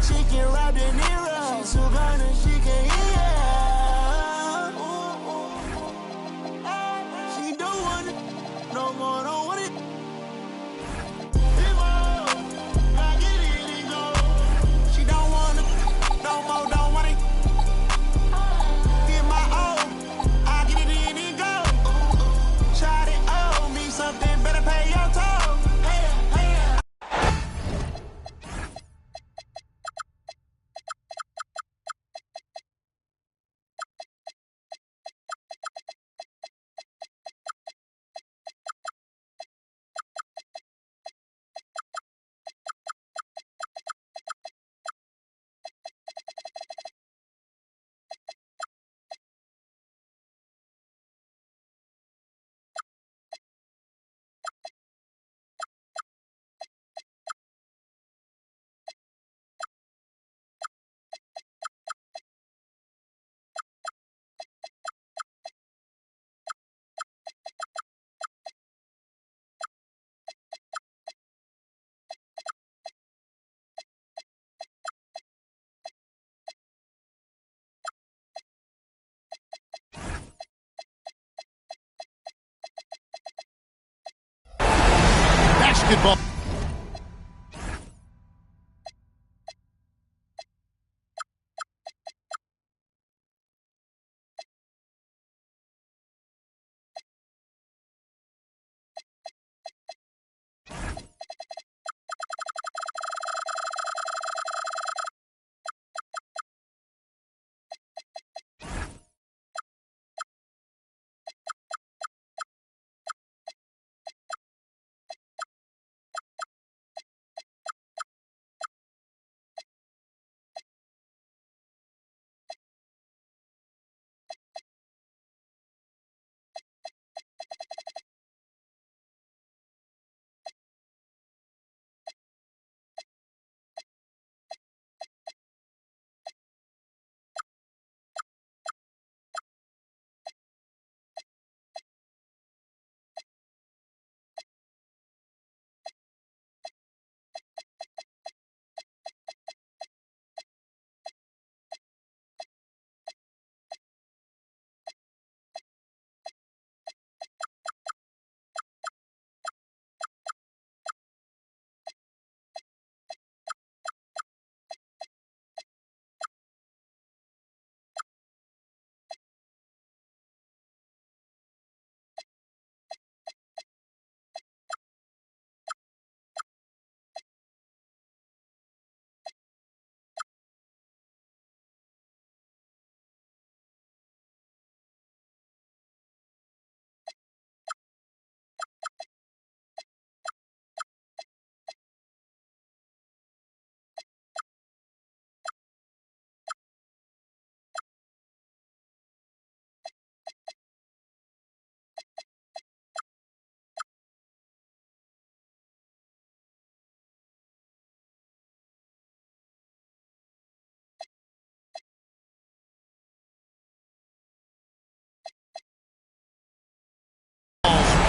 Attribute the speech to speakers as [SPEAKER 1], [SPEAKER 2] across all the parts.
[SPEAKER 1] She can rap the Nero. She too burn and she can hear. She don't want it. No more, don't want it. I get it and go. She don't want it. No more, don't want it. Get my own. I get it in and go. Try to owe me something, better pay your toll. Hey, hey.
[SPEAKER 2] Basketball.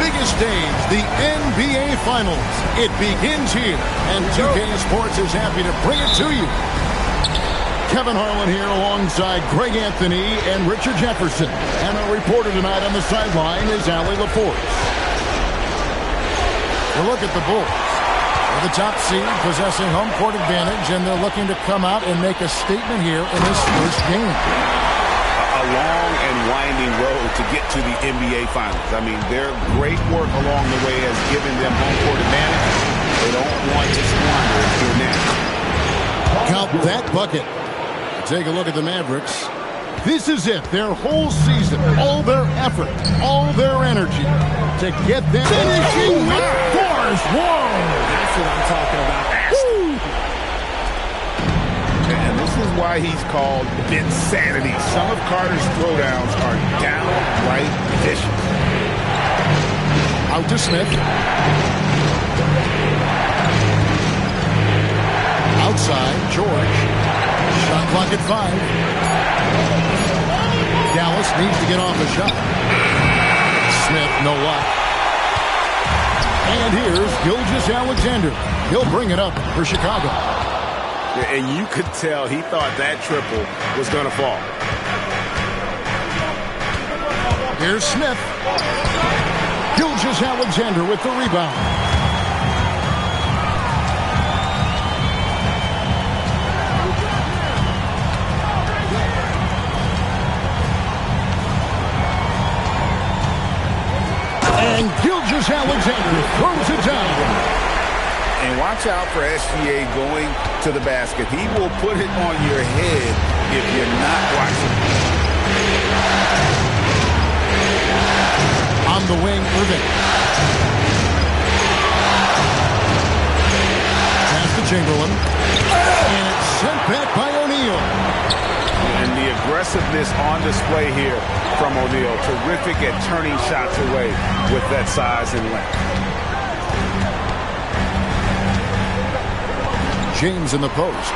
[SPEAKER 2] Biggest stage, the NBA Finals. It begins here, and 2K Sports is happy to bring it to you. Kevin Harlan here alongside Greg Anthony and Richard Jefferson. And our reporter tonight on the sideline is Allie LaForce.
[SPEAKER 3] Well, look at the Bulls. They're the top seed, possessing home court advantage, and they're looking to come out and make a statement here in this first game.
[SPEAKER 4] A long and winding road to get to the NBA Finals. I mean, their great work along the way has given them home court advantage. They don't want to squander it here now.
[SPEAKER 2] Count that bucket. Take a look at the Mavericks. This is it, their whole season, all their effort, all their energy to get them finishing with force. Whoa!
[SPEAKER 5] That's what I'm talking about.
[SPEAKER 4] And this is why he's called Vinsanity. Some of Carter's throwdowns are downright vicious.
[SPEAKER 2] Out to Smith. Outside, George. Shot clock at 5. Dallas needs to get off a shot. Smith, no luck. And here's Gilgeous-Alexander. He'll bring it up for Chicago.
[SPEAKER 4] And you could tell he thought that triple was going to fall.
[SPEAKER 2] Here's Smith. Gilgeous-Alexander with the rebound. And Gilgeous-Alexander throws it down.
[SPEAKER 4] And watch out for SGA going to the basket. He will put it on your head if you're not watching.
[SPEAKER 2] On the wing, Irving. Pass to Chamberlain. And it's sent back by O'Neal.
[SPEAKER 4] And the aggressiveness on display here from O'Neal. Terrific at turning shots away with that size and length.
[SPEAKER 2] James in the post.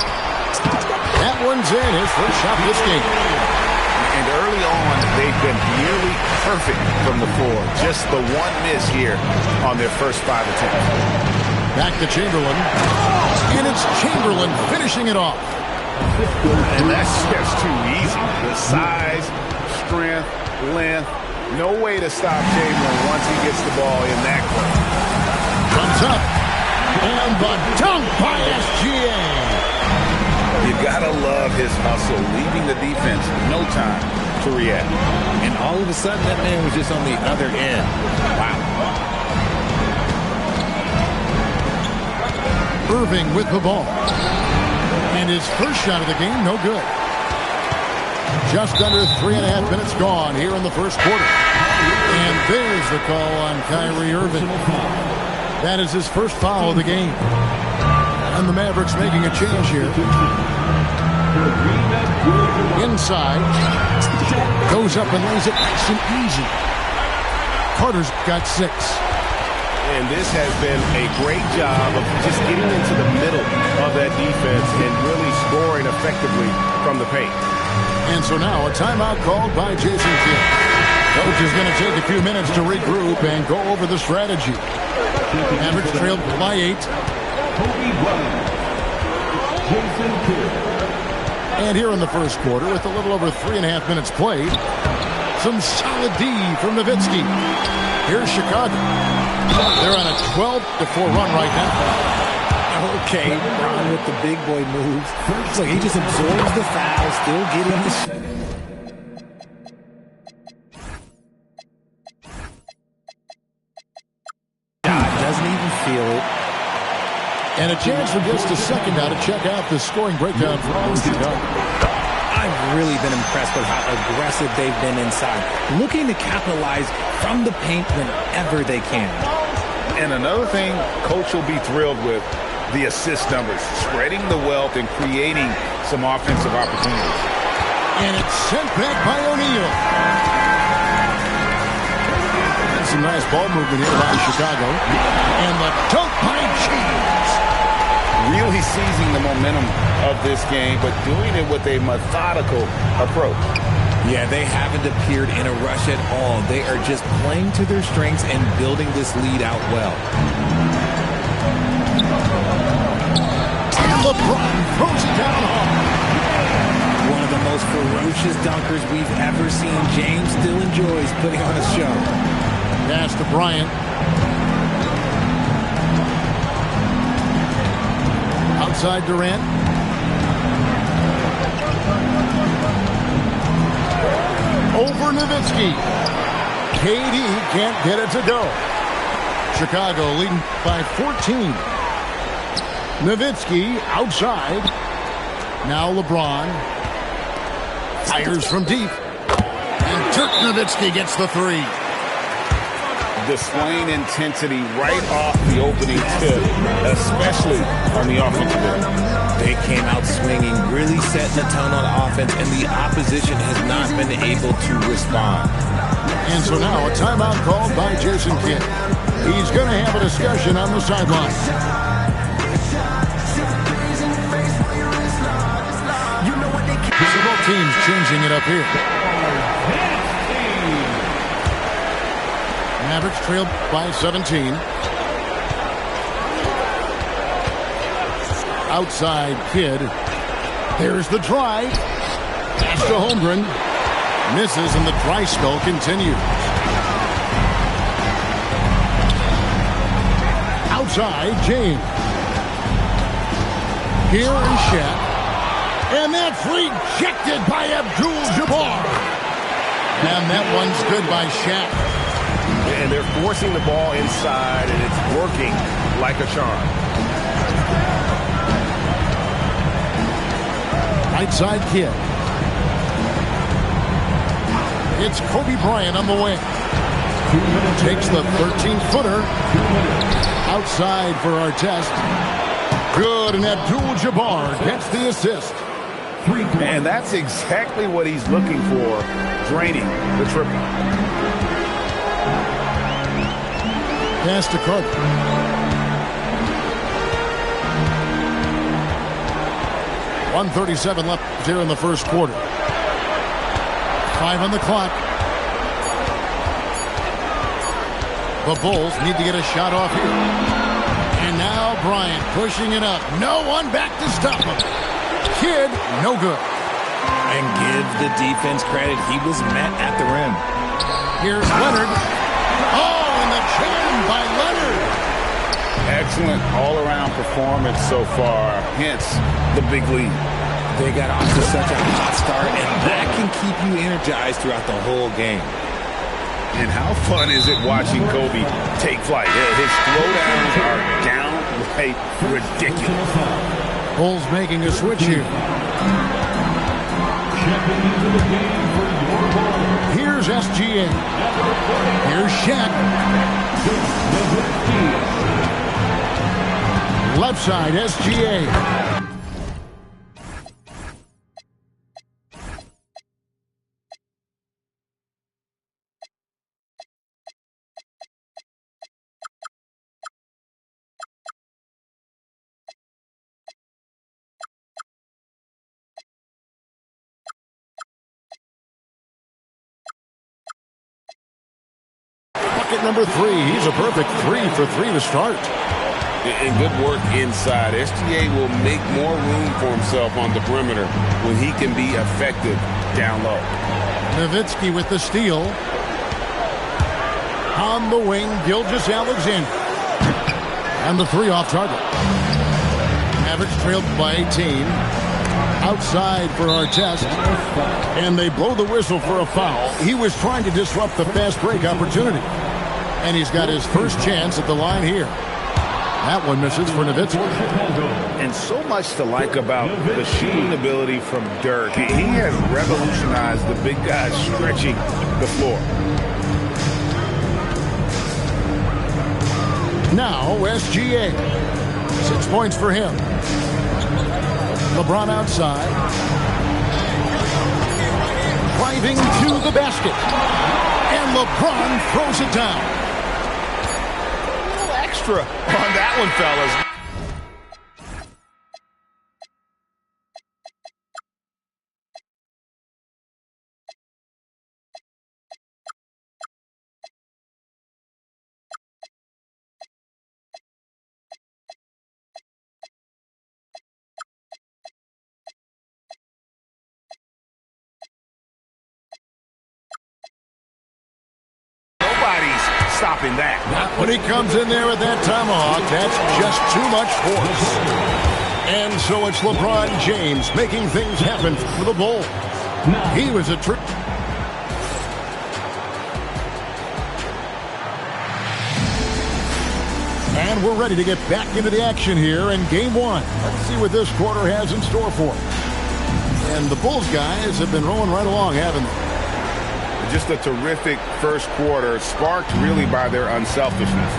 [SPEAKER 2] That one's in. His first shot this game.
[SPEAKER 4] And early on, they've been nearly perfect from the floor. Just the one miss here on their first 5 attempts.
[SPEAKER 2] Back to Chamberlain. And it's Chamberlain finishing it off.
[SPEAKER 4] And that's just too easy. The size, strength, length. No way to stop Chamberlain once he gets the ball in that court.
[SPEAKER 2] Comes up. And the dunk by SGA.
[SPEAKER 4] You gotta love his hustle, leaving the defense no time to react.
[SPEAKER 5] And all of a sudden, that man was just on the other end. Wow.
[SPEAKER 2] Irving with the ball. And his first shot of the game, no good. Just under 3.5 minutes gone here in the first quarter. And there's the call on Kyrie Irving. That is his first foul of the game. And the Mavericks making a change here. Inside. Goes up and lays it nice and easy. Carter's got 6.
[SPEAKER 4] And this has been a great job of just getting into the middle of that defense and really scoring effectively from the paint.
[SPEAKER 2] And so now a timeout called by Jason Kidd. Coach is going to take a few minutes to regroup and go over the strategy. Mavericks trailed by 8. And here in the first quarter, with a little over 3.5 minutes played, some solid D from Nowitzki. Here's Chicago. They're on a 12-4 run right now.
[SPEAKER 5] Okay, Ron with the big boy moves. So he just absorbs the foul, still getting the shot. Doesn't even feel it.
[SPEAKER 2] And a chance for just a second now to check out the scoring breakdown from Chicago.
[SPEAKER 5] I've really been impressed with how aggressive they've been inside, looking to capitalize from the paint whenever they can.
[SPEAKER 4] And another thing Coach will be thrilled with, the assist numbers, spreading the wealth and creating some offensive opportunities.
[SPEAKER 2] And it's sent back by O'Neal. That's some nice ball movement here by Chicago. And the dunk by James.
[SPEAKER 4] Really seizing the momentum of this game, but doing it with a methodical approach.
[SPEAKER 5] Yeah, they haven't appeared in a rush at all. They are just playing to their strengths and building this lead out well.
[SPEAKER 2] And LeBron throws it down hard.
[SPEAKER 5] One of the most ferocious dunkers we've ever seen. James still enjoys putting on a show.
[SPEAKER 2] Pass to Bryant. Outside Durant. Over Nowitzki. KD can't get it to go. Chicago leading by 14. Nowitzki outside. Now LeBron. Fires from deep. And Dirk Nowitzki gets the 3.
[SPEAKER 4] Displaying intensity right off the opening tip, especially on the offensive end.
[SPEAKER 5] They came out swinging, really setting the tone on offense, and the opposition has not been able to respond.
[SPEAKER 2] And so now a timeout called by Jason Kidd. He's going to have a discussion on the sideline. So both teams changing it up here. Mavericks trailed by 17. Outside Kidd. There's the drive. Pass to Holmgren. Misses, and the dry spell continues. Outside, James. Here is Shaq. And that's rejected by Abdul-Jabbar. And that one's good by Shaq.
[SPEAKER 4] And they're forcing the ball inside, and it's working like a charm.
[SPEAKER 2] Right side Kidd. It's Kobe Bryant on the wing. Takes the 13-footer. Outside for Artest. Good, and Abdul-Jabbar gets the assist.
[SPEAKER 4] And that's exactly what he's looking for, draining the triple.
[SPEAKER 2] Pass to Carter. .137 left here in the first quarter. 5 on the clock. The Bulls need to get a shot off here. And now Bryant pushing it up. No one back to stop him. Kidd, no good.
[SPEAKER 5] And give the defense credit. He was met at the rim.
[SPEAKER 2] Here's Leonard. Oh, and the jam by Leonard.
[SPEAKER 4] Excellent all-around performance so far, hence the big lead.
[SPEAKER 5] They got off to such a hot start, and that can keep you energized throughout the whole game.
[SPEAKER 4] And how fun is it watching Kobe take flight? His throwdowns are downright ridiculous.
[SPEAKER 2] Bulls making a switch here. Here's SGA. Here's Shaq. Left side, SGA. Bucket number 3. He's a perfect 3 for 3 to start.
[SPEAKER 4] And good work inside. SGA will make more room for himself on the perimeter when he can be effective down low.
[SPEAKER 2] Nowitzki with the steal. On the wing, Gilgeous-Alexander. And the 3 off target. Mavericks trailed by 18. Outside for Artest. And they blow the whistle for a foul. He was trying to disrupt the fast break opportunity. And he's got his first chance at the line here. That one misses for Nowitzki.
[SPEAKER 4] And so much to like about the shooting ability from Dirk. He has revolutionized the big guys stretching the floor.
[SPEAKER 2] Now SGA. 6 points for him. LeBron outside. Driving to the basket. And LeBron throws it down.
[SPEAKER 4] Extra on that one, fellas. Stopping that.
[SPEAKER 2] Not when he comes in there with that tomahawk. That's just too much force. And so it's LeBron James making things happen for the Bulls. He was a trick. And we're ready to get back into the action here in Game 1. Let's see what this quarter has in store for us. And the Bulls guys have been rolling right along, haven't they?
[SPEAKER 4] Just a terrific first quarter, sparked really by their unselfishness.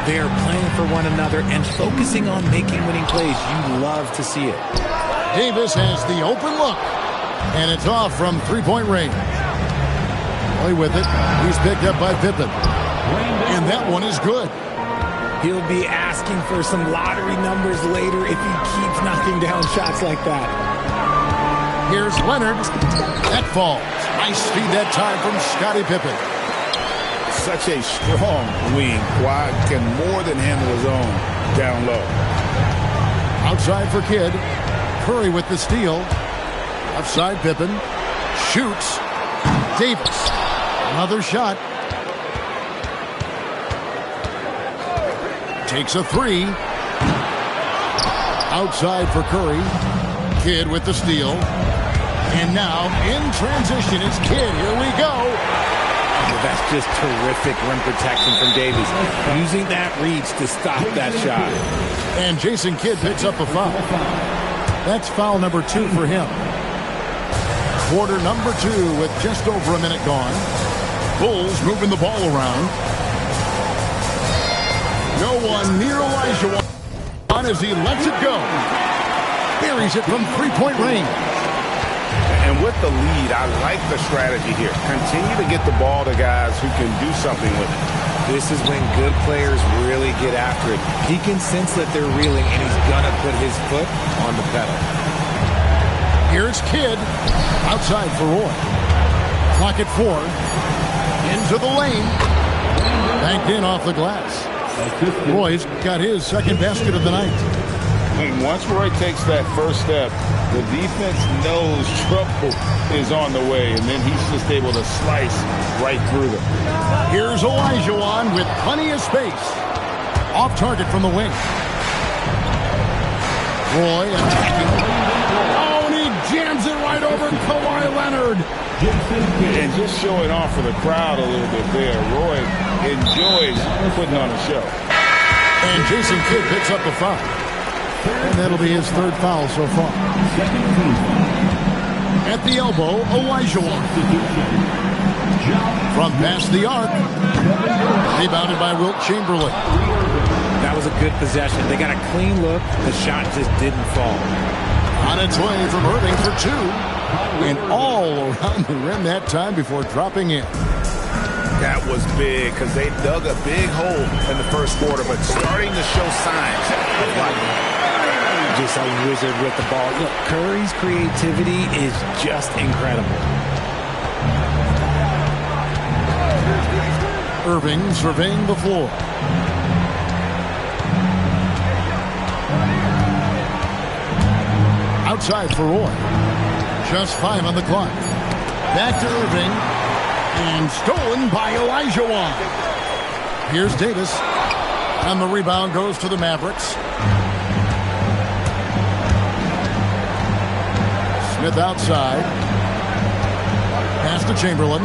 [SPEAKER 5] They are playing for one another and focusing on making winning plays. You love to see it.
[SPEAKER 2] Davis has the open look, and it's off from three-point range. Play with it. He's picked up by Pippen. And that one is good.
[SPEAKER 5] He'll be asking for some lottery numbers later if he keeps knocking down shots like that.
[SPEAKER 2] Here's Leonard. That falls. Nice feed that time from Scottie Pippen.
[SPEAKER 4] Such a strong wing. Kawhi can more than handle his own down low.
[SPEAKER 3] Outside for Kidd. Curry with the steal. Outside Pippen. Shoots. Davis. Another shot. Takes a three. Outside for Curry. Kidd with the steal. And now, in transition, it's Kidd. Here we go.
[SPEAKER 5] Oh, that's just terrific rim protection from Davis. Using that reach to stop that shot.
[SPEAKER 3] And Jason Kidd picks up a foul. That's foul number 2 for him. Quarter number 2 with just over a minute gone. Bulls moving the ball around. No one near Elijah as he lets it go. Buries it from three-point range.
[SPEAKER 4] And with the lead, I like the strategy here. Continue to get the ball to guys who can do something with it.
[SPEAKER 5] This is when good players really get after it. He can sense that they're reeling, and he's going to put his foot on the pedal.
[SPEAKER 3] Here's Kidd. Outside for Roy. Clock at 4. Into the lane. Banked in off the glass. Roy's got his second basket of the night.
[SPEAKER 4] And once Roy takes that first step, the defense knows trouble is on the way, and then he's just able to slice right through them.
[SPEAKER 3] Here's Olajuwon with plenty of space. Off target from the wing. Roy attacking. Oh, and he jams it right over Kawhi Leonard.
[SPEAKER 4] And just showing off for the crowd a little bit there. Roy enjoys putting on a show.
[SPEAKER 3] And Jason Kidd picks up a foul. And that'll be his third foul so far. At the elbow, Olajuwon. From past the arc. Rebounded by Wilt Chamberlain.
[SPEAKER 5] That was a good possession. They got a clean look. The shot just didn't fall.
[SPEAKER 3] On its way from Irving for 2. And all around the rim that time before dropping in.
[SPEAKER 4] That was big because they dug a big hole in the first quarter, but starting to show signs of life.
[SPEAKER 5] Just a wizard with the ball. Look, Curry's creativity is just incredible.
[SPEAKER 3] Irving surveying the floor. Outside for Roy. Just 5 on the clock. Back to Irving. And stolen by Olajuwon. Here's Davis. And the rebound goes to the Mavericks. Smith outside. Pass to Chamberlain.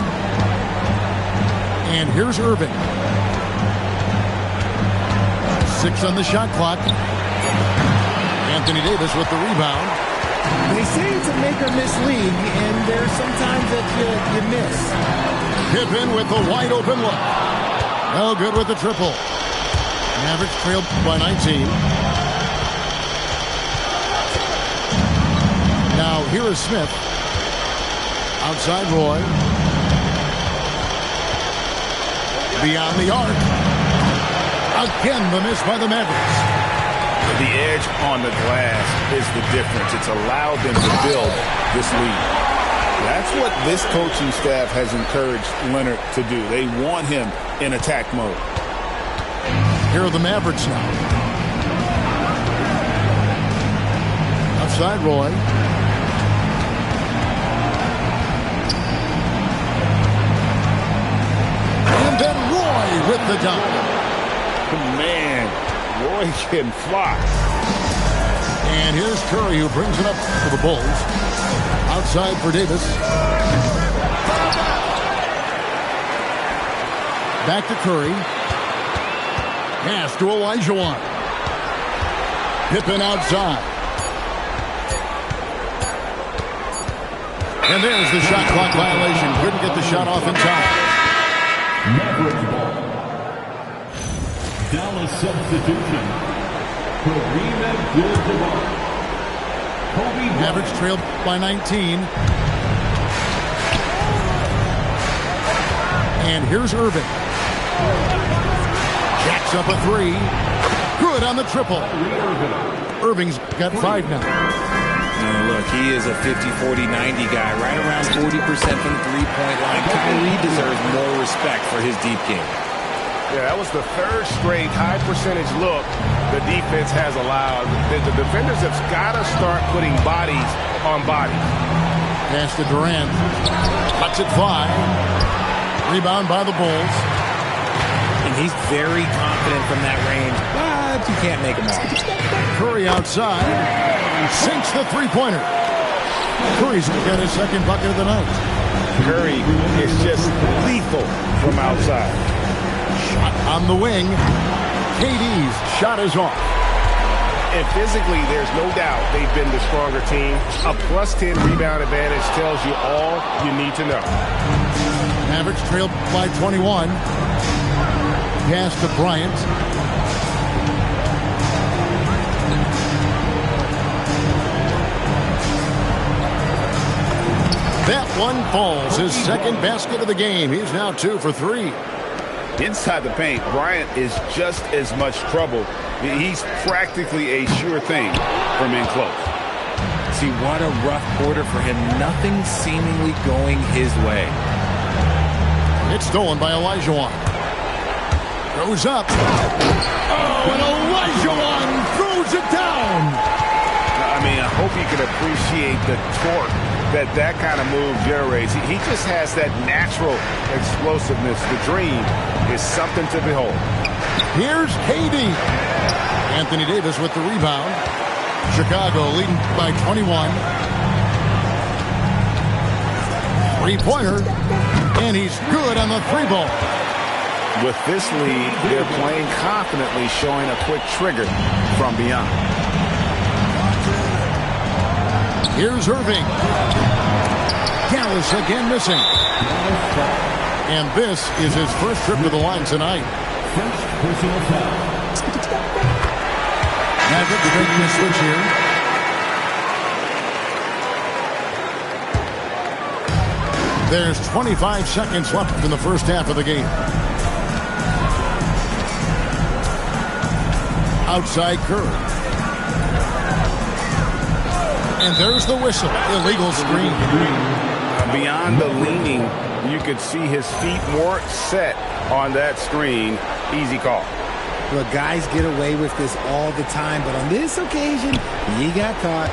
[SPEAKER 3] And here's Irving. 6 on the shot clock. Anthony Davis with the rebound.
[SPEAKER 5] They say it's a make-or-miss league, and there's sometimes that you miss.
[SPEAKER 3] Pippen with the wide-open look. No good with the triple. Mavericks trailed by 19. Now here is Smith. Outside Roy. Beyond the arc. Again the miss by the Mavericks.
[SPEAKER 4] The edge on the glass is the difference. It's allowed them to build this lead. That's what this coaching staff has encouraged Leonard to do. They want him in attack mode.
[SPEAKER 3] Here are the Mavericks now. Outside Roy. And then Roy with the dunk.
[SPEAKER 4] Man, Roy can fly.
[SPEAKER 3] And here's Curry who brings it up for the Bulls. Outside for Davis. Back to Curry. Pass to Olajuwon. Pippen outside. And there's the shot clock violation. Couldn't get the shot off in time.
[SPEAKER 6] Mavericks ball. Dallas substitution. Kareem Abdul-Jabbar.
[SPEAKER 3] Mavericks trailed by 19. And here's Irving. Jacks up a 3. Good on the triple. Irving's got 5 now.
[SPEAKER 5] Look, he is a 50, 40, 90 guy, right around 40% from the three-point line. Kyrie deserves more respect for his deep game.
[SPEAKER 4] Yeah, that was the third straight high percentage look the defense has allowed. The defenders have got to start putting bodies on bodies.
[SPEAKER 3] Pass to Durant. Lets it fly. Rebound by the Bulls.
[SPEAKER 5] And he's very confident from that range, but you can't make him off.
[SPEAKER 3] Curry outside. Sinks the three-pointer. Curry's got his second bucket of the night.
[SPEAKER 4] Curry is just lethal from outside.
[SPEAKER 3] Shot on the wing. KD's shot is off.
[SPEAKER 4] And physically, there's no doubt they've been the stronger team. A +10 rebound advantage tells you all you need to know.
[SPEAKER 3] Mavericks trailed by 21. Pass to Bryant. That one falls. His second basket of the game. He's now 2 for 3.
[SPEAKER 4] Inside the paint, Bryant is just as much trouble. He's practically a sure thing from in close.
[SPEAKER 5] See, what a rough quarter for him. Nothing seemingly going his way.
[SPEAKER 3] It's stolen by Olajuwon. Goes up. Oh, and Olajuwon throws it down.
[SPEAKER 4] I mean, I hope you can appreciate the torque that kind of move generates. He just has that natural explosiveness. The dream is something to behold.
[SPEAKER 3] Here's KD. Anthony Davis with the rebound. Chicago leading by 21. Three-pointer. And he's good on the three ball.
[SPEAKER 4] With this lead, they're playing confidently, showing a quick trigger from beyond.
[SPEAKER 3] Here's Irving. Dallas again missing. And this is his first trip to the line tonight.
[SPEAKER 6] First personal foul.
[SPEAKER 3] Mavericks making a switch here. There's 25 seconds left in the first half of the game. Outside Curry. And there's the whistle. Illegal screen.
[SPEAKER 4] Beyond the leaning, you could see his feet more set on that screen. Easy call.
[SPEAKER 5] Look, guys get away with this all the time, but on this occasion, he got caught.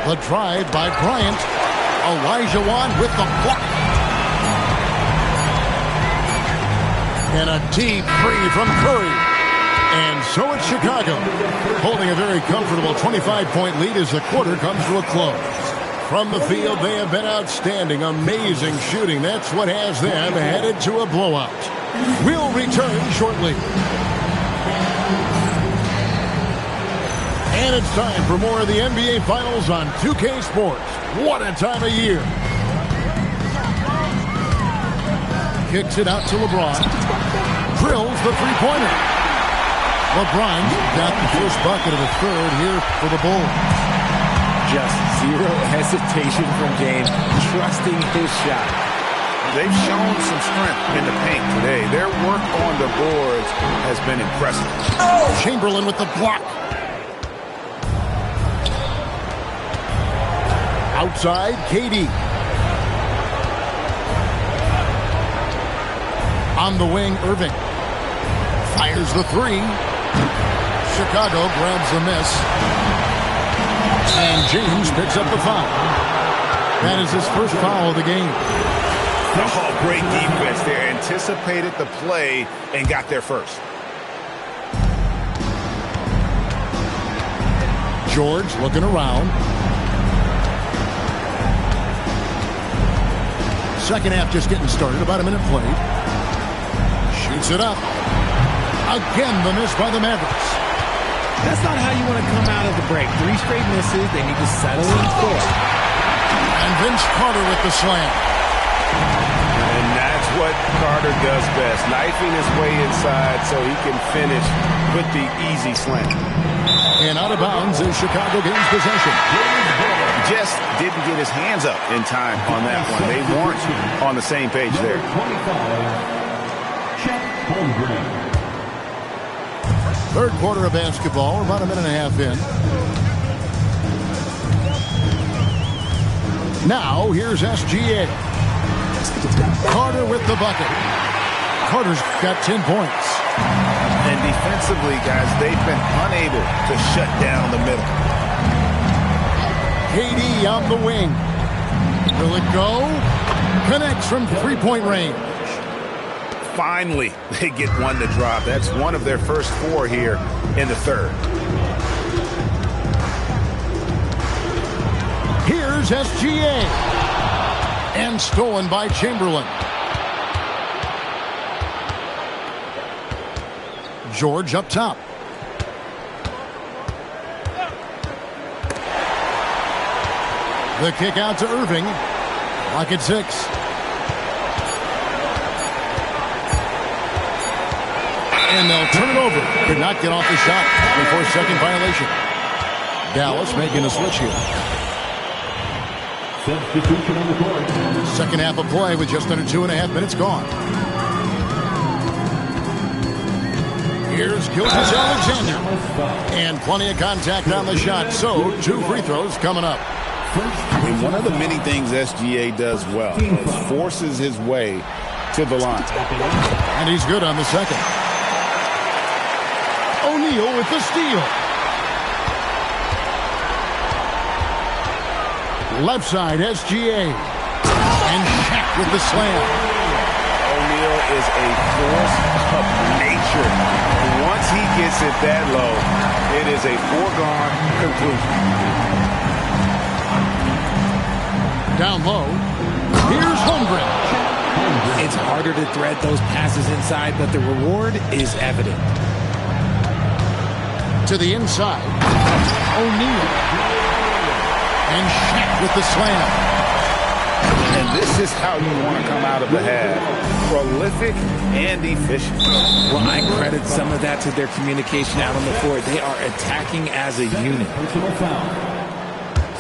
[SPEAKER 3] The drive by Bryant. Olajuwon with the block. And a deep three from Curry. And so it's Chicago, holding a very comfortable 25-point lead as the quarter comes to a close. From the field, they have been outstanding, amazing shooting. That's what has them headed to a blowout. We'll return shortly. And it's time for more of the NBA Finals on 2K Sports. What a time of year. Kicks it out to LeBron. Drills the three-pointer. LeBron got the first bucket of the third here for the Bulls.
[SPEAKER 5] Just zero hesitation from James, trusting his shot.
[SPEAKER 4] They've shown some strength in the paint today. Their work on the boards has been impressive.
[SPEAKER 3] Chamberlain with the block. Outside, KD. On the wing, Irving. Fires the three. Chicago grabs the miss. And James picks up the foul. That is his first foul of the game.
[SPEAKER 4] Oh, great defense there. Anticipated the play and got there first.
[SPEAKER 3] George looking around. Second half just getting started. About a minute played. Shoots it up. Again, the miss by the Mavericks.
[SPEAKER 5] That's not how you want to come out of the break. 3 straight misses. They need to settle in score.
[SPEAKER 3] And Vince Carter with the slam.
[SPEAKER 4] And that's what Carter does best. Knifing his way inside so he can finish with the easy slam.
[SPEAKER 3] And out of bounds as Chicago gains possession.
[SPEAKER 4] Just didn't get his hands up in time on that one. They weren't on the same page there.
[SPEAKER 6] 25, Chet Holmgren.
[SPEAKER 3] Third quarter of basketball. We're about a minute and a half in. Now, here's SGA. Carter with the bucket. Carter's got 10 points.
[SPEAKER 4] And defensively, guys, they've been unable to shut down the middle.
[SPEAKER 3] KD on the wing. Will it go? Connects from three-point range.
[SPEAKER 4] Finally, they get one to drop. That's one of their first 4 here in the third.
[SPEAKER 3] Here's SGA. And stolen by Chamberlain. George up top. The kick out to Irving. Lock at 6. And they'll turn it over. Could not get off the shot before second violation. Dallas making a switch here.
[SPEAKER 6] Substitution on the court.
[SPEAKER 3] Second half of play with just under 2.5 minutes gone. Here's Gilgeous-Alexander. And plenty of contact on the shot. So 2 free throws coming up.
[SPEAKER 4] And one of the many things SGA does well is forces his way to the line.
[SPEAKER 3] And he's good on the second. O'Neal with the steal. Left side, SGA. And Shaq with the slam.
[SPEAKER 4] O'Neal is a force of nature. Once he gets it that low, it is a foregone conclusion.
[SPEAKER 3] Down low. Here's Holmgren.
[SPEAKER 5] It's harder to thread those passes inside, but the reward is evident.
[SPEAKER 3] To the inside. O'Neal. And Shaq with the slam.
[SPEAKER 4] And this is how you want to come out of the half. Prolific and efficient.
[SPEAKER 5] Well, I credit some of that to their communication out on the floor. They are attacking as a unit.
[SPEAKER 6] Personal foul.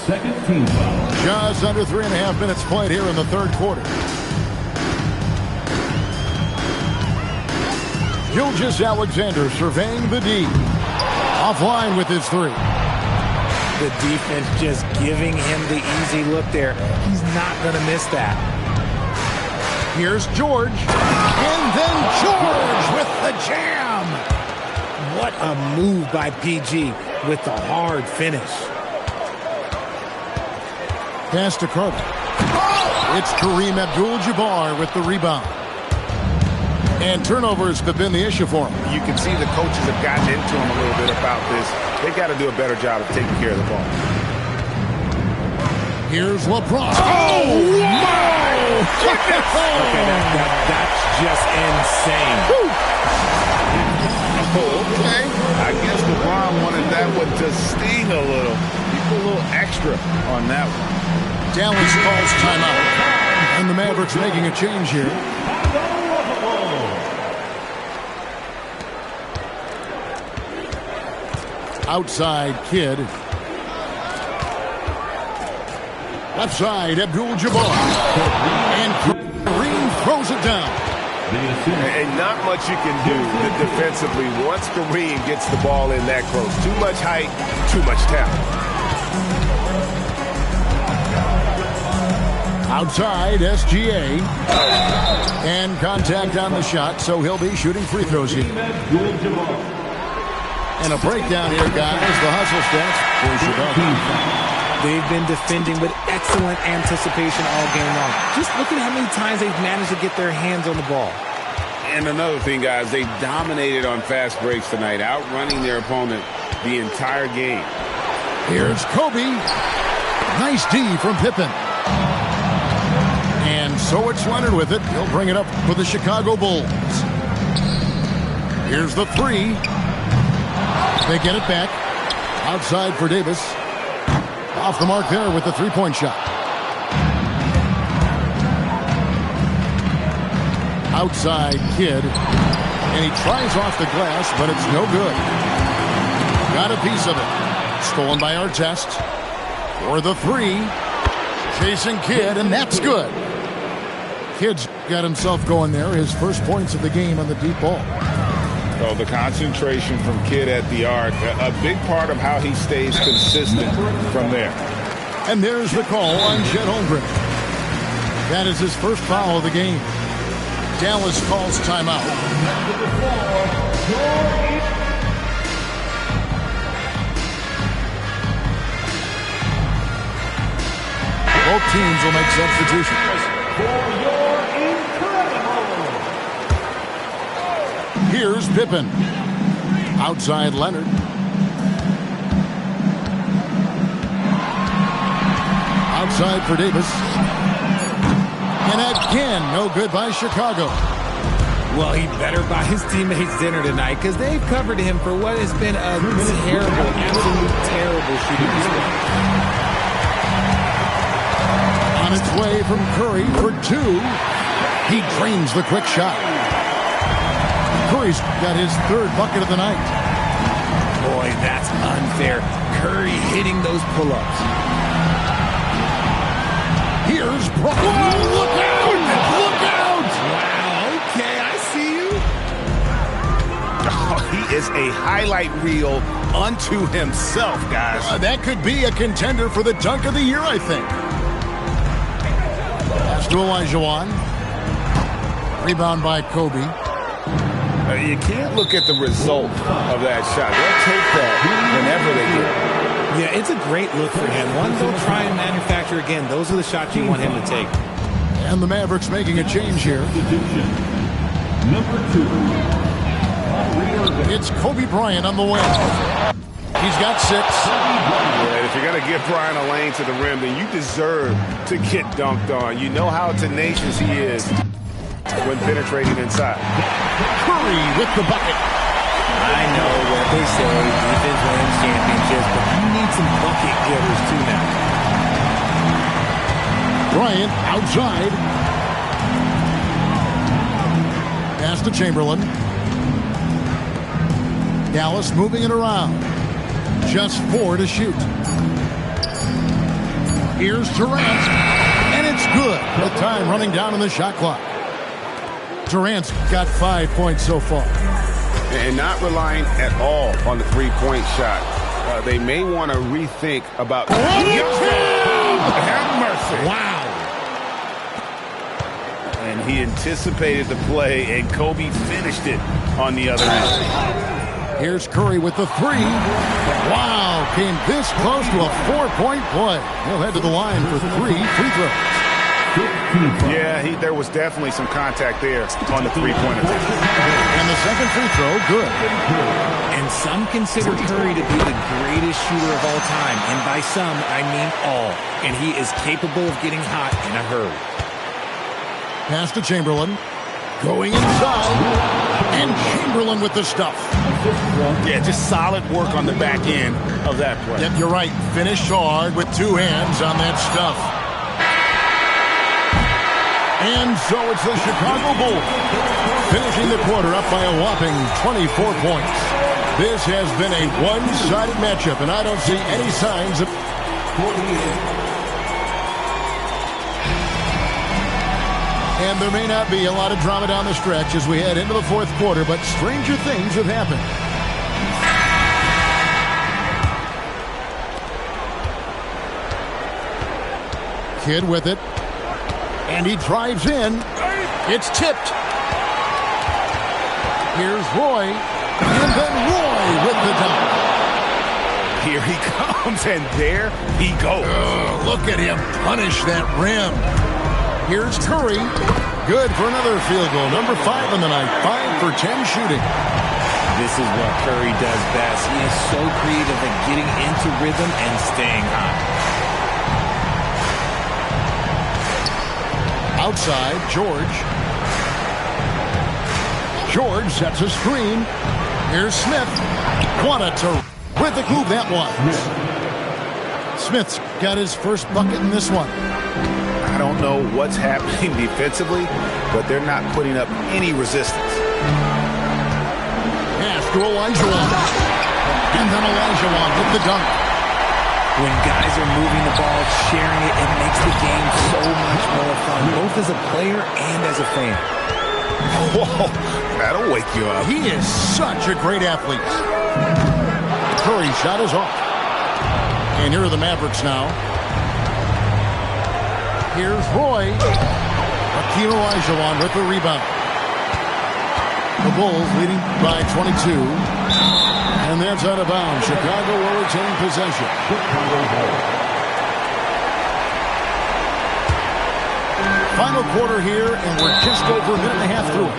[SPEAKER 6] Second team foul.
[SPEAKER 3] Just under 3.5 minutes played here in the third quarter. Gilgeous-Alexander surveying the D. Offline with his 3.
[SPEAKER 5] The defense just giving him the easy look there. He's not going to miss that.
[SPEAKER 3] Here's George. And then George with the jam.
[SPEAKER 5] What a move by PG with the hard finish.
[SPEAKER 3] Pass to Carter. It's Kareem Abdul-Jabbar with the rebound. And turnovers have been the issue for him.
[SPEAKER 4] You can see the coaches have gotten into him a little bit about this. They got to do a better job of taking care of the ball.
[SPEAKER 3] Here's LeBron. Oh, my goodness!
[SPEAKER 5] Okay, that's just insane.
[SPEAKER 4] Okay. I guess LeBron wanted that one to sting a little. You put a little extra on that one.
[SPEAKER 3] Dallas calls timeout. And the Mavericks making a change here. Outside Kidd. Left side, Abdul-Jabbar. And Kareem throws it down.
[SPEAKER 4] And not much you can do defensively once Kareem gets the ball in that close. Too much height, too much talent.
[SPEAKER 3] Outside, SGA. And contact on the shot, so he'll be shooting free throws here. And a breakdown here, guys. The hustle stats for Chicago.
[SPEAKER 5] They've been defending with excellent anticipation all game long. Just look at how many times they've managed to get their hands on the ball.
[SPEAKER 4] And another thing, guys, they dominated on fast breaks tonight, outrunning their opponent the entire game.
[SPEAKER 3] Here's Kobe. Nice D from Pippen. And so it's Leonard with it. He'll bring it up for the Chicago Bulls. Here's the 3. They get it back. Outside for Davis. Off the mark there with the three-point shot. Outside Kidd. And he tries off the glass, but it's no good. Got a piece of it. Stolen by Artest. For the 3. Chasing Kidd, and that's good. Kidd's got himself going there. His first points of the game on the deep ball.
[SPEAKER 4] So the concentration from Kidd at the arc, a big part of how he stays consistent from there.
[SPEAKER 3] And there's the call on Chet Holmgren. That is his first foul of the game. Dallas calls timeout. Both teams will make substitutions. Here's Pippen. Outside Leonard. Outside for Davis. And again, no good by Chicago.
[SPEAKER 5] Well, he better buy his teammates dinner tonight because they've covered him for what has been a terrible, absolute terrible shooting display.
[SPEAKER 3] On its way from Curry for two. He drains the quick shot. Curry's got his third bucket of the night.
[SPEAKER 5] Boy, that's unfair. Curry hitting those pull-ups.
[SPEAKER 3] Here's Brock. Whoa, look out! Look out!
[SPEAKER 5] Wow, okay, I see you.
[SPEAKER 4] Oh, he is a highlight reel unto himself, guys.
[SPEAKER 3] That could be a contender for the dunk of the year, I think. Pass to Olajuwon. Rebound by Kobe.
[SPEAKER 4] You can't look at the result of that shot. They'll take that whenever they get it.
[SPEAKER 5] Yeah, it's a great look for him. One, they'll try and manufacture again. Those are the shots you want him to take.
[SPEAKER 3] And the Mavericks making a change here.
[SPEAKER 6] Number 2.
[SPEAKER 3] It's Kobe Bryant on the wing. He's got 6.
[SPEAKER 4] Yeah, if you're going to give Bryant a lane to the rim, then you deserve to get dunked on. You know how tenacious he is when penetrating inside.
[SPEAKER 3] Curry with the bucket.
[SPEAKER 5] I know what they say, defense wins championships, but you need some bucket getters too now.
[SPEAKER 3] Bryant outside. Pass to Chamberlain. Dallas moving it around. Just 4 to shoot. Here's Durant. And it's good. The time running down on the shot clock. Durant's got 5 points so far.
[SPEAKER 4] And not relying at all on the three-point shot. They may want to rethink about... Have mercy.
[SPEAKER 3] Wow.
[SPEAKER 4] And he anticipated the play, and Kobe finished it on the other end.
[SPEAKER 3] Here's Curry with the 3. Wow, came this close to a 4-point play. He'll head to the line for 3 free throws.
[SPEAKER 4] Yeah, there was definitely some contact there on the three-point attempt.
[SPEAKER 3] And the second free throw, good.
[SPEAKER 5] And some consider Curry to be the greatest shooter of all time. And by some, I mean all. And he is capable of getting hot in a hurry.
[SPEAKER 3] Pass to Chamberlain. Going inside. And Chamberlain with the stuff.
[SPEAKER 4] Yeah, just solid work on the back end of that play.
[SPEAKER 3] Yep, you're right. Finished hard with 2 hands on that stuff. And so it's the Chicago Bulls finishing the quarter up by a whopping 24 points. This has been a one-sided matchup, and I don't see any signs of... And there may not be a lot of drama down the stretch as we head into the fourth quarter, but stranger things have happened. Kidd with it. And he drives in. It's tipped. Here's Roy. And then Roy with the dunk.
[SPEAKER 4] Here he comes, and there he goes.
[SPEAKER 3] Oh, look at him punish that rim. Here's Curry. Good for another field goal. Number 5 on the night. 5 for 10 shooting.
[SPEAKER 5] This is what Curry does best. He is so creative at getting into rhythm and staying hot.
[SPEAKER 3] Outside, George. George sets a screen. Here's Smith. What a terrific move that was. Smith's got his first bucket in this one.
[SPEAKER 4] I don't know what's happening defensively, but they're not putting up any resistance.
[SPEAKER 3] Pass to Olajuwon. And then Olajuwon with the dunk.
[SPEAKER 5] When guys are moving the ball, sharing it, it makes the game so much more fun, both as a player and as a fan.
[SPEAKER 4] Whoa, that'll wake you up.
[SPEAKER 3] He is such a great athlete. Curry shot is off. And here are the Mavericks now. Here's Roy. Hakeem Olajuwon with the rebound.
[SPEAKER 2] The Bulls leading by 22. And that's out of bounds. Chicago will retain possession. Final quarter here, and we're just over a minute and a half through it.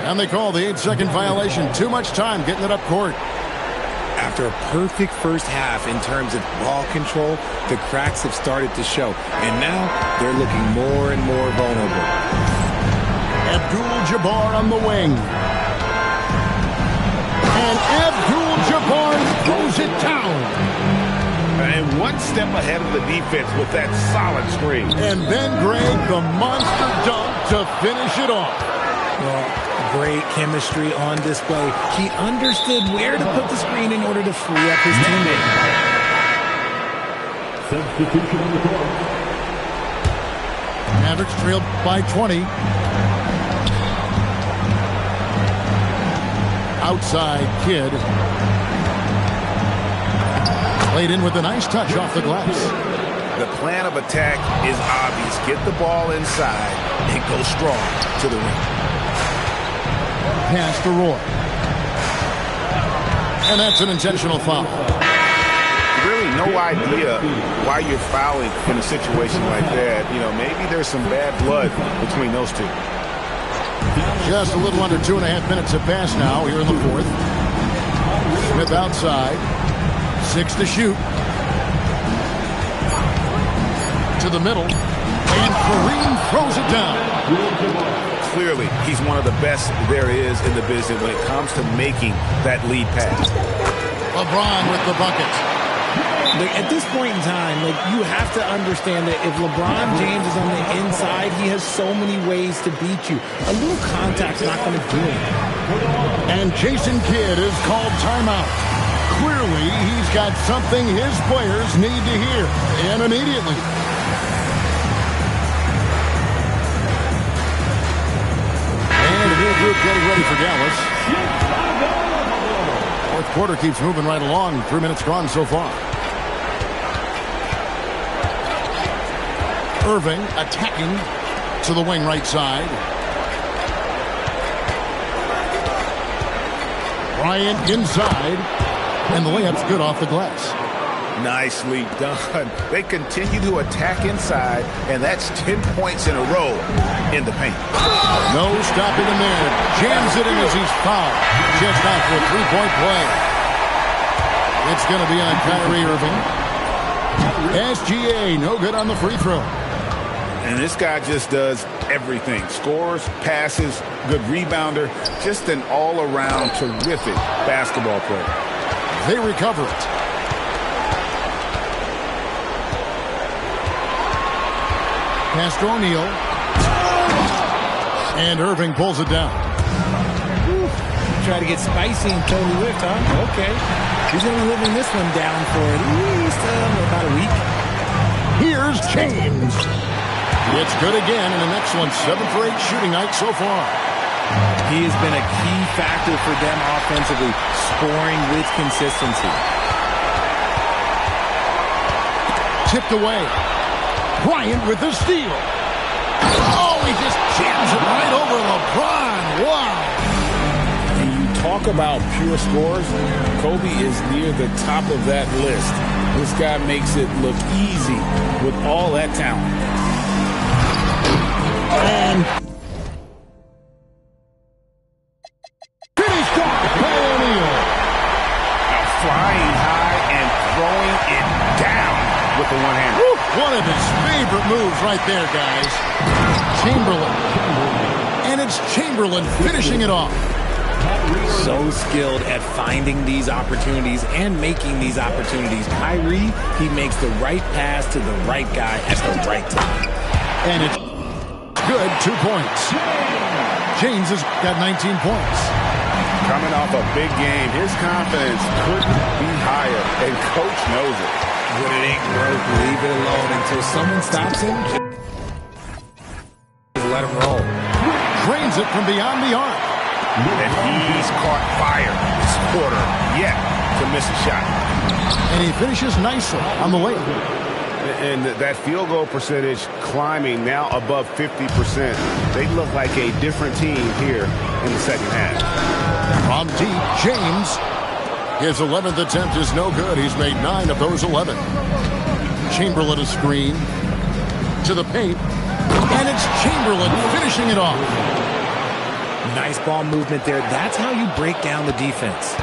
[SPEAKER 2] And they call the 8-second violation. Too much time getting it up court.
[SPEAKER 5] After a perfect first half in terms of ball control, the cracks have started to show. And now they're looking more and more vulnerable.
[SPEAKER 2] Abdul-Jabbar on the wing. And Abdul-Jabbar throws it down.
[SPEAKER 4] And one step ahead of the defense with that solid screen.
[SPEAKER 2] And then Greg, the monster dunk to finish it off.
[SPEAKER 5] Well, great chemistry on display. He understood where to put the screen in order to free up his teammate.
[SPEAKER 6] Substitution on the court.
[SPEAKER 2] Mavericks trailed by 20. Outside Kidd. Played in with a nice touch off the glass.
[SPEAKER 4] The plan of attack is obvious. Get the ball inside and go strong to the rim.
[SPEAKER 2] Pass to Roy. And that's an intentional foul.
[SPEAKER 4] Really no idea why you're fouling in a situation like that. You know, maybe there's some bad blood between those two.
[SPEAKER 2] Just a little under 2.5 minutes have passed now here in the fourth. Smith outside. 6 to shoot. To the middle. And Kareem throws it down.
[SPEAKER 4] Clearly, he's one of the best there is in the business when it comes to making that lead pass.
[SPEAKER 2] LeBron with the bucket.
[SPEAKER 5] At this point in time, you have to understand that if LeBron James is on the inside, he has so many ways to beat you. A little contact's not going to do it.
[SPEAKER 2] And Jason Kidd is called timeout. Clearly, he's got something his players need to hear, and immediately. And the new group getting ready for Dallas. Fourth quarter keeps moving right along. 3 minutes gone so far. Irving attacking to the wing right side. Bryant inside. And the layup's good off the glass.
[SPEAKER 4] Nicely done. They continue to attack inside, and that's 10 points in a row in the paint.
[SPEAKER 2] No stopping him there. Jams it in as he's fouled. Just out for a three-point play. It's going to be on Kyrie Irving. SGA, no good on the free throw.
[SPEAKER 4] And this guy just does everything. Scores, passes, good rebounder. Just an all-around terrific basketball player.
[SPEAKER 2] They recover it. Pass to O'Neal. And Irving pulls it down.
[SPEAKER 5] Try to get spicy and totally whipped, huh? Okay. He's going to be living this one down for at least about a week.
[SPEAKER 2] Here's James. It's good again, and an excellent 7 for 8 shooting night so far.
[SPEAKER 5] He has been a key factor for them offensively, scoring with consistency.
[SPEAKER 2] Tipped away. Bryant with the steal. Oh, he just jams it right over LeBron. Wow.
[SPEAKER 4] When you talk about pure scores, Kobe is near the top of that list. This guy makes it look easy with all that talent.
[SPEAKER 2] And finished off by O'Neal.
[SPEAKER 4] Now flying high and throwing it down with the one-hander.
[SPEAKER 2] One of his favorite moves right there, guys. Chamberlain. And it's Chamberlain finishing it off.
[SPEAKER 5] So skilled at finding these opportunities and making these opportunities. Kyrie, he makes the right pass to the right guy at the right time.
[SPEAKER 2] And it's good, 2 points. James has got 19 points.
[SPEAKER 4] Coming off a big game, his confidence couldn't be higher, and Coach knows it.
[SPEAKER 5] When it ain't broke, leave it alone until someone stops him. Just let him roll.
[SPEAKER 2] Drains it from beyond the arc.
[SPEAKER 4] And he's caught fire this quarter, yet to miss a shot.
[SPEAKER 2] And he finishes nicely on the layup.
[SPEAKER 7] And that field goal percentage climbing now above 50%. They look like a different team here in the second half.
[SPEAKER 2] From deep, James. His 11th attempt is no good. He's made 9 of those 11. Chamberlain a screen to the paint. And it's Chamberlain finishing it off.
[SPEAKER 5] Nice ball movement there. That's how you break down the defense.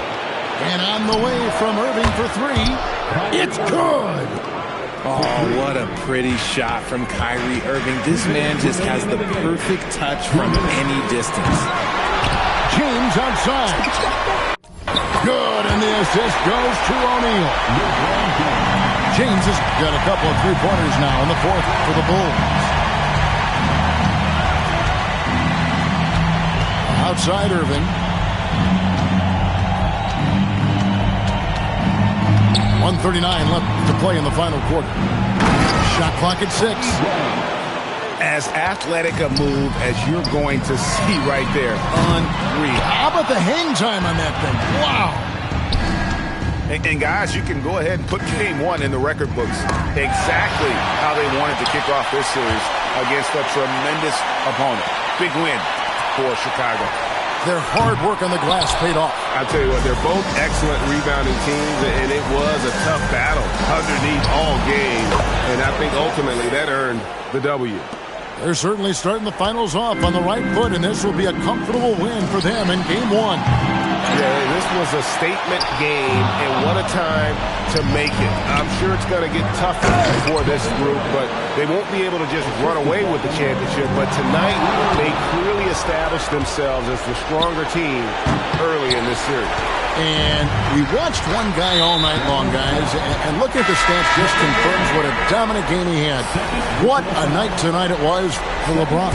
[SPEAKER 2] And on the way from Irving for 3. It's good.
[SPEAKER 5] Oh, what a pretty shot from Kyrie Irving. This man just has the perfect touch from any distance.
[SPEAKER 2] James outside. Good, and the assist goes to O'Neal. James has got a couple of three-pointers now in the fourth for the Bulls. Outside Irving. 1:39 left to play in the final quarter. Shot clock at 6.
[SPEAKER 7] As athletic a move as you're going to see right there. Unreal.
[SPEAKER 2] How about the hang time on that thing? Wow.
[SPEAKER 4] And guys, you can go ahead and put game 1 in the record books. Exactly how they wanted to kick off this series against a tremendous opponent. Big win for Chicago.
[SPEAKER 2] Their hard work on the glass paid off.
[SPEAKER 7] I'll tell you what, they're both excellent rebounding teams, and it was a tough battle underneath all game. And I think ultimately that earned the W.
[SPEAKER 2] They're certainly starting the finals off on the right foot, and this will be a comfortable win for them in game 1.
[SPEAKER 7] Yeah, this was a statement game, and what a time to make it. I'm sure it's going to get tougher for this group, but they won't be able to just run away with the championship. But tonight, they clearly established themselves as the stronger team early in this series.
[SPEAKER 2] And we watched one guy all night long, guys, and look at the stats just confirms what a dominant game he had. What a night tonight it was for LeBron.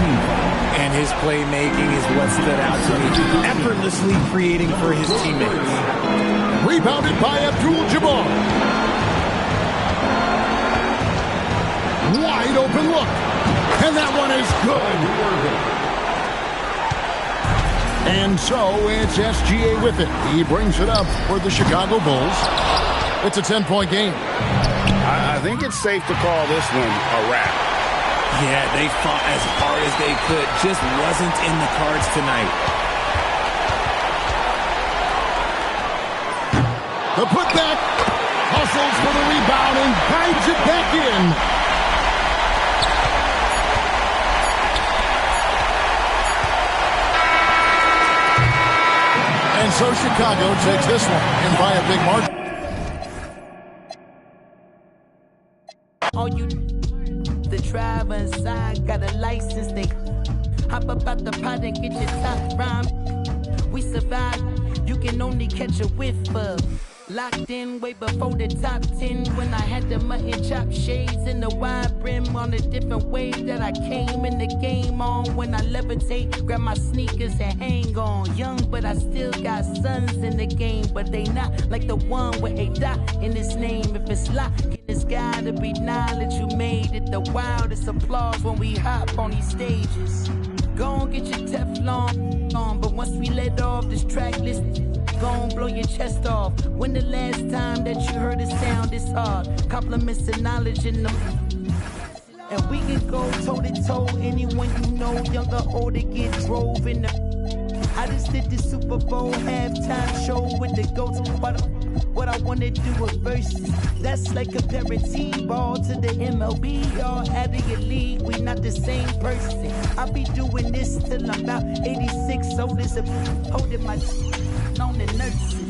[SPEAKER 5] And his playmaking is what stood out to me. Effortlessly creating for his teammates.
[SPEAKER 2] Rebounded by Abdul-Jabbar. Wide open look. And that one is good. And so it's SGA with it. He brings it up for the Chicago Bulls. It's a 10-point game.
[SPEAKER 7] I think it's safe to call this one a wrap.
[SPEAKER 5] Yeah, they fought as hard as they could. Just wasn't in the cards tonight.
[SPEAKER 2] The putback. Hustles for the rebound and guides it back in. And so Chicago takes this one and by a big margin.
[SPEAKER 8] All you the driver inside got a license, they hop up out the pot and get your top rhyme. We survive, you can only catch a whiff of. Locked in way before the top 10 when I had the mutton chop shades and the wide brim on a different wave that I came in the game on. When I levitate, grab my sneakers and hang on. Young, but I still got sons in the game, but they not like the one with a dot in his name. If it's locked, it's gotta be knowledge you made it. The wildest applause when we hop on these stages. Go and get your Teflon on, but once we let off this track list, go and blow your chest off. When the last time that you heard a sound this hard? Compliments and knowledge in them. And we can go toe-to-toe. Anyone you know, young or old, to get drove in the... I just did the Super Bowl halftime show with the GOATs. What I wanna do with verses. That's like comparing T-ball to the MLB. Y'all out of your league, we not the same person. I'll be doing this till I'm about 86. So this a holding my on the nurses.